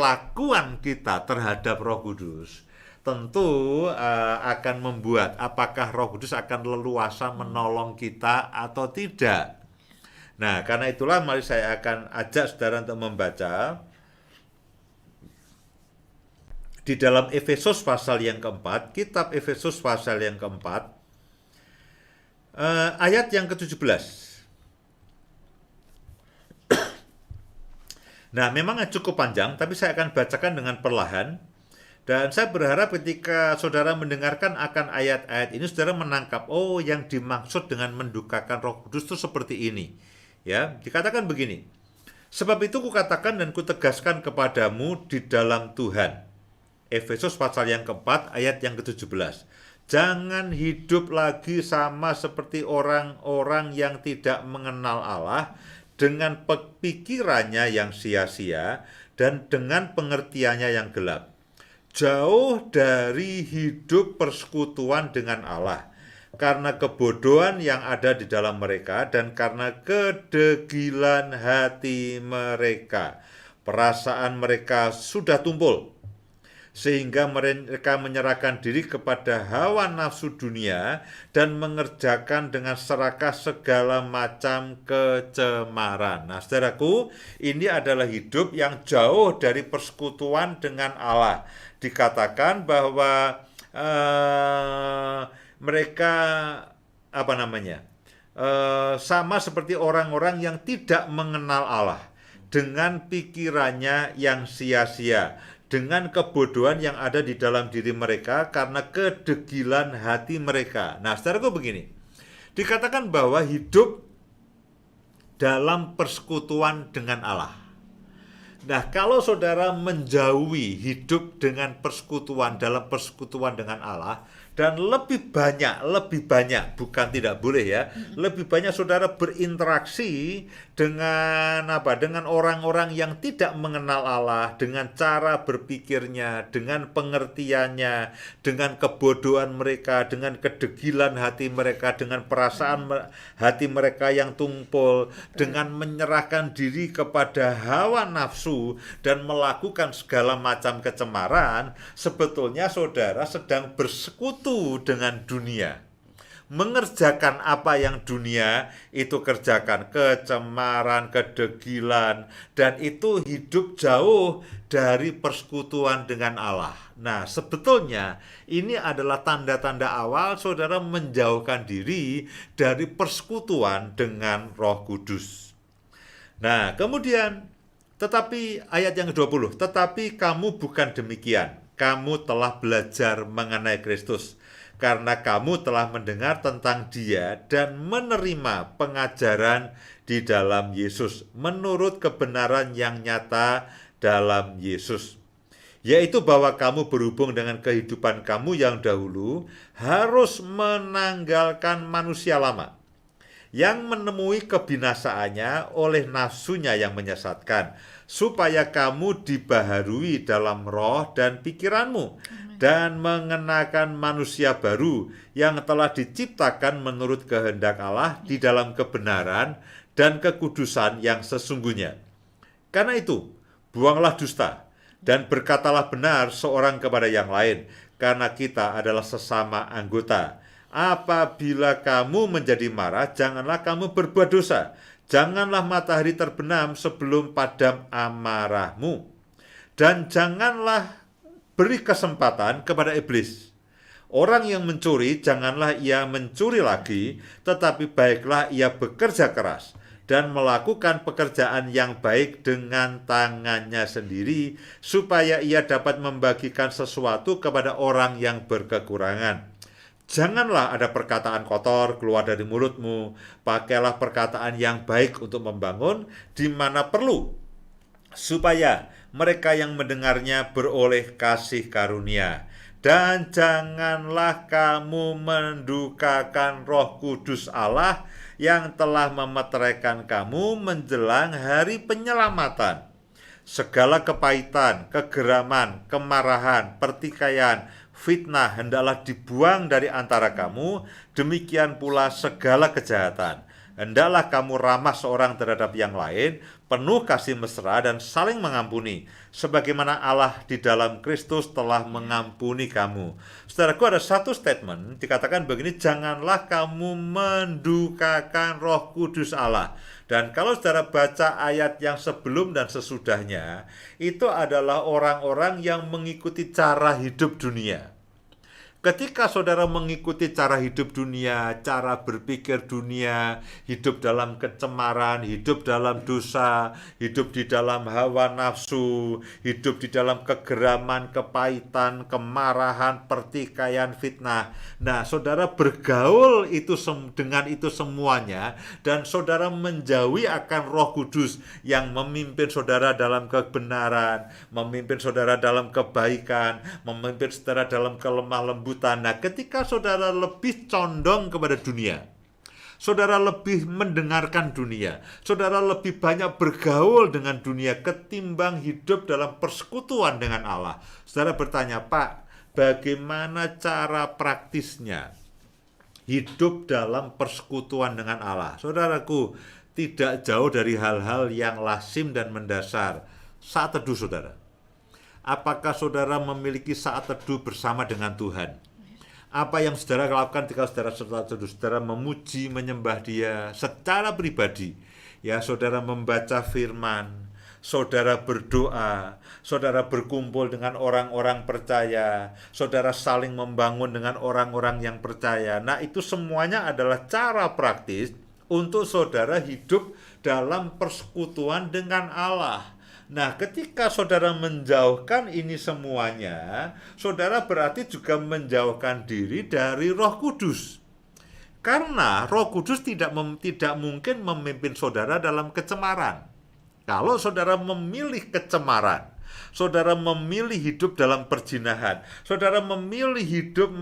perlakuan kita terhadap Roh Kudus tentu akan membuat apakah Roh Kudus akan leluasa menolong kita atau tidak. Nah, karena itulah mari saya akan ajak saudara untuk membaca di dalam Efesus pasal yang keempat, kitab Efesus pasal yang keempat, ayat yang ke-17. Nah, memang cukup panjang, tapi saya akan bacakan dengan perlahan. Dan saya berharap ketika saudara mendengarkan akan ayat-ayat ini, saudara menangkap, oh yang dimaksud dengan mendukakan Roh Kudus itu seperti ini. Ya, dikatakan begini. Sebab itu kukatakan dan kutegaskan kepadamu di dalam Tuhan. Efesus pasal yang keempat, ayat yang ke-17. Jangan hidup lagi sama seperti orang-orang yang tidak mengenal Allah, dengan pikirannya yang sia-sia dan dengan pengertiannya yang gelap. Jauh dari hidup persekutuan dengan Allah, karena kebodohan yang ada di dalam mereka dan karena kedegilan hati mereka. Perasaan mereka sudah tumpul, sehingga mereka menyerahkan diri kepada hawa nafsu dunia dan mengerjakan dengan serakah segala macam kecemaran. Nah, saudaraku, ini adalah hidup yang jauh dari persekutuan dengan Allah. Dikatakan bahwa mereka sama seperti orang-orang yang tidak mengenal Allah, dengan pikirannya yang sia-sia, dengan kebodohan yang ada di dalam diri mereka karena kedegilan hati mereka. Nah, saudaraku, begini. Dikatakan bahwa hidup dalam persekutuan dengan Allah. Nah, kalau saudara menjauhi hidup dengan persekutuan, dalam persekutuan dengan Allah, dan lebih banyak, bukan tidak boleh ya, lebih banyak saudara berinteraksi dengan dengan orang-orang yang tidak mengenal Allah, dengan cara berpikirnya, dengan pengertiannya, dengan kebodohan mereka, dengan kedegilan hati mereka, dengan perasaan hati mereka yang tumpul, dengan menyerahkan diri kepada hawa nafsu dan melakukan segala macam kecemaran. Sebetulnya saudara sedang bersekutu dengan dunia, mengerjakan apa yang dunia itu kerjakan, kecemaran, kedegilan, dan itu hidup jauh dari persekutuan dengan Allah. Nah, sebetulnya ini adalah tanda-tanda awal saudara menjauhkan diri dari persekutuan dengan Roh Kudus. Nah, kemudian tetapi ayat yang ke-20, tetapi kamu bukan demikian. Kamu telah belajar mengenai Kristus, karena kamu telah mendengar tentang Dia dan menerima pengajaran di dalam Yesus, menurut kebenaran yang nyata dalam Yesus, yaitu bahwa kamu berhubung dengan kehidupan kamu yang dahulu harus menanggalkan manusia lama, yang menemui kebinasaannya oleh nafsunya yang menyesatkan, supaya kamu dibaharui dalam roh dan pikiranmu, dan mengenakan manusia baru yang telah diciptakan menurut kehendak Allah di dalam kebenaran dan kekudusan yang sesungguhnya. Karena itu, buanglah dusta dan berkatalah benar seorang kepada yang lain, karena kita adalah sesama anggota. Apabila kamu menjadi marah, janganlah kamu berbuat dosa. Janganlah matahari terbenam sebelum padam amarahmu. Dan janganlah beri kesempatan kepada iblis. Orang yang mencuri, janganlah ia mencuri lagi, tetapi baiklah ia bekerja keras dan melakukan pekerjaan yang baik dengan tangannya sendiri, supaya ia dapat membagikan sesuatu kepada orang yang berkekurangan. Janganlah ada perkataan kotor keluar dari mulutmu. Pakailah perkataan yang baik untuk membangun di mana perlu, supaya mereka yang mendengarnya beroleh kasih karunia. Dan janganlah kamu mendukakan Roh Kudus Allah yang telah memeteraikan kamu menjelang hari penyelamatan. Segala kepahitan, kegeraman, kemarahan, pertikaian, fitnah hendaklah dibuang dari antara kamu, demikian pula segala kejahatan. Hendaklah kamu ramah seorang terhadap yang lain, penuh kasih mesra dan saling mengampuni, sebagaimana Allah di dalam Kristus telah mengampuni kamu. Saudaraku, ada satu statement dikatakan begini, janganlah kamu mendukakan Roh Kudus Allah. Dan kalau saudara baca ayat yang sebelum dan sesudahnya, itu adalah orang-orang yang mengikuti cara hidup dunia. Ketika saudara mengikuti cara hidup dunia, cara berpikir dunia, hidup dalam kecemaran, hidup dalam dosa, hidup di dalam hawa nafsu, hidup di dalam kegeraman, kepahitan, kemarahan, pertikaian, fitnah. Nah, saudara bergaul dengan itu semuanya, dan saudara menjauhi akan Roh Kudus yang memimpin saudara dalam kebenaran, memimpin saudara dalam kebaikan, memimpin saudara dalam kelemah lembutan. Nah, ketika saudara lebih condong kepada dunia, saudara lebih mendengarkan dunia, saudara lebih banyak bergaul dengan dunia ketimbang hidup dalam persekutuan dengan Allah. Saudara bertanya, Pak, bagaimana cara praktisnya hidup dalam persekutuan dengan Allah? Saudaraku, tidak jauh dari hal-hal yang lazim dan mendasar. Saat teduh saudara. Apakah saudara memiliki saat teduh bersama dengan Tuhan? Apa yang saudara lakukan ketika saudara teduh? Saudara memuji, menyembah Dia secara pribadi. Ya, saudara membaca firman, saudara berdoa, saudara berkumpul dengan orang-orang percaya, saudara saling membangun dengan orang-orang yang percaya. Nah, itu semuanya adalah cara praktis untuk saudara hidup dalam persekutuan dengan Allah. Nah, ketika saudara menjauhkan ini semuanya, saudara berarti juga menjauhkan diri dari Roh Kudus. Karena Roh Kudus tidak mungkin memimpin saudara dalam kecemaran. Kalau saudara memilih kecemaran, saudara memilih hidup dalam perzinahan, saudara memilih hidup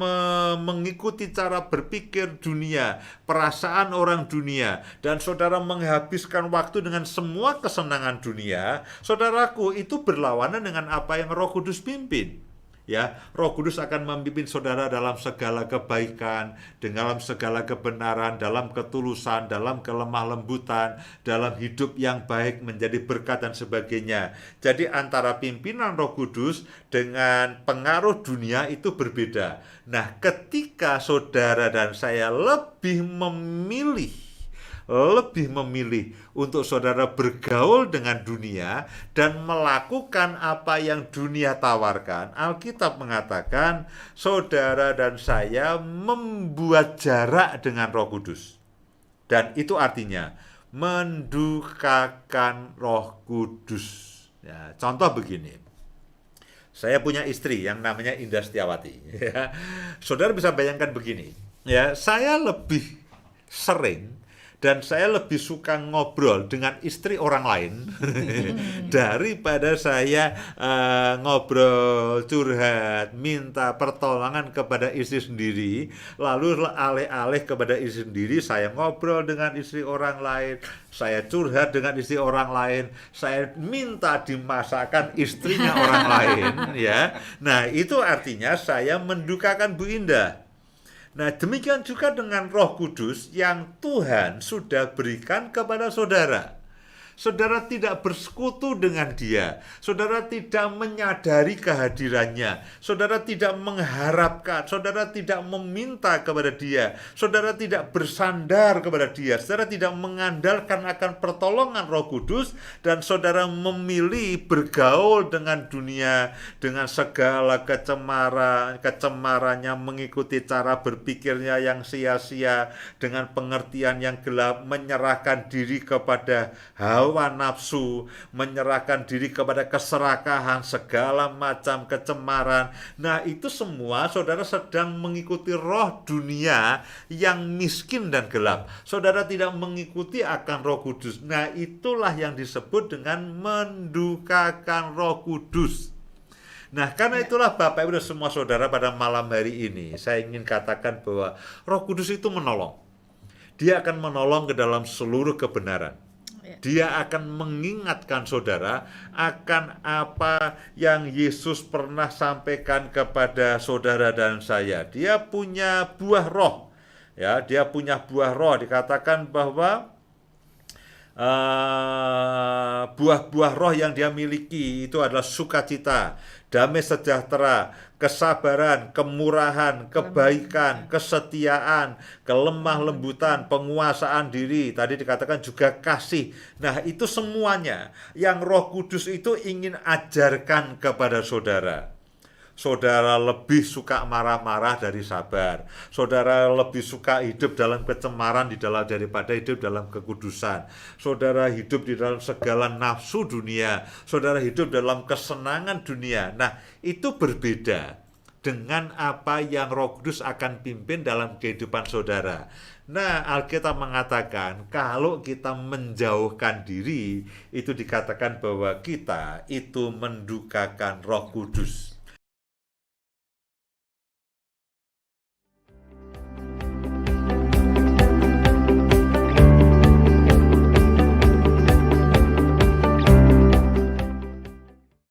mengikuti cara berpikir dunia, perasaan orang dunia, dan saudara menghabiskan waktu dengan semua kesenangan dunia, saudaraku, itu berlawanan dengan apa yang Roh Kudus pimpin. Ya, Roh Kudus akan memimpin saudara dalam segala kebaikan, dalam segala kebenaran, dalam ketulusan, dalam kelemah lembutan, dalam hidup yang baik, menjadi berkat dan sebagainya. Jadi antara pimpinan Roh Kudus dengan pengaruh dunia itu berbeda. Nah, ketika saudara dan saya lebih memilih untuk saudara bergaul dengan dunia dan melakukan apa yang dunia tawarkan, Alkitab mengatakan saudara dan saya membuat jarak dengan Roh Kudus. Dan itu artinya mendukakan Roh Kudus. Ya, contoh begini. Saya punya istri yang namanya Indah Setiawati. Ya. Saudara bisa bayangkan begini. Ya, saya lebih sering dan saya lebih suka ngobrol dengan istri orang lain daripada saya ngobrol, curhat, minta pertolongan kepada istri sendiri, lalu alih-alih kepada istri sendiri, saya ngobrol dengan istri orang lain, saya curhat dengan istri orang lain, saya minta dimasakkan istrinya orang lain, ya. Nah, itu artinya saya mendukakan Bu Indah. Nah, demikian juga dengan Roh Kudus yang Tuhan sudah berikan kepada saudara. Saudara tidak bersekutu dengan Dia, saudara tidak menyadari kehadirannya, saudara tidak mengharapkan, saudara tidak meminta kepada Dia, saudara tidak bersandar kepada Dia, saudara tidak mengandalkan akan pertolongan Roh Kudus, dan saudara memilih bergaul dengan dunia dengan segala kecemarannya, mengikuti cara berpikirnya yang sia-sia, dengan pengertian yang gelap, menyerahkan diri kepada hawa nafsu, menyerahkan diri kepada keserakahan, segala macam kecemaran. Nah, itu semua saudara sedang mengikuti roh dunia yang miskin dan gelap. Saudara tidak mengikuti akan Roh Kudus. Nah, itulah yang disebut dengan mendukakan Roh Kudus. Nah, karena itulah Bapak Ibu dan semua saudara, pada malam hari ini saya ingin katakan bahwa Roh Kudus itu menolong. Dia akan menolong ke dalam seluruh kebenaran. Dia akan mengingatkan saudara akan apa yang Yesus pernah sampaikan kepada saudara dan saya. Dia punya buah roh. Ya, dia punya buah roh, dikatakan bahwa buah-buah roh yang dia miliki itu adalah sukacita, damai sejahtera, kesabaran, kemurahan, kebaikan, kesetiaan, kelemah lembutan, penguasaan diri. Tadi dikatakan juga kasih. Nah, itu semuanya yang Roh Kudus itu ingin ajarkan kepada saudara. Saudara lebih suka marah-marah dari sabar. Saudara lebih suka hidup dalam kecemaran daripada hidup dalam kekudusan. Saudara hidup di dalam segala nafsu dunia. Saudara hidup dalam kesenangan dunia. Nah, itu berbeda dengan apa yang Roh Kudus akan pimpin dalam kehidupan saudara. Nah, Alkitab mengatakan kalau kita menjauhkan diri, itu dikatakan bahwa kita itu mendukakan Roh Kudus.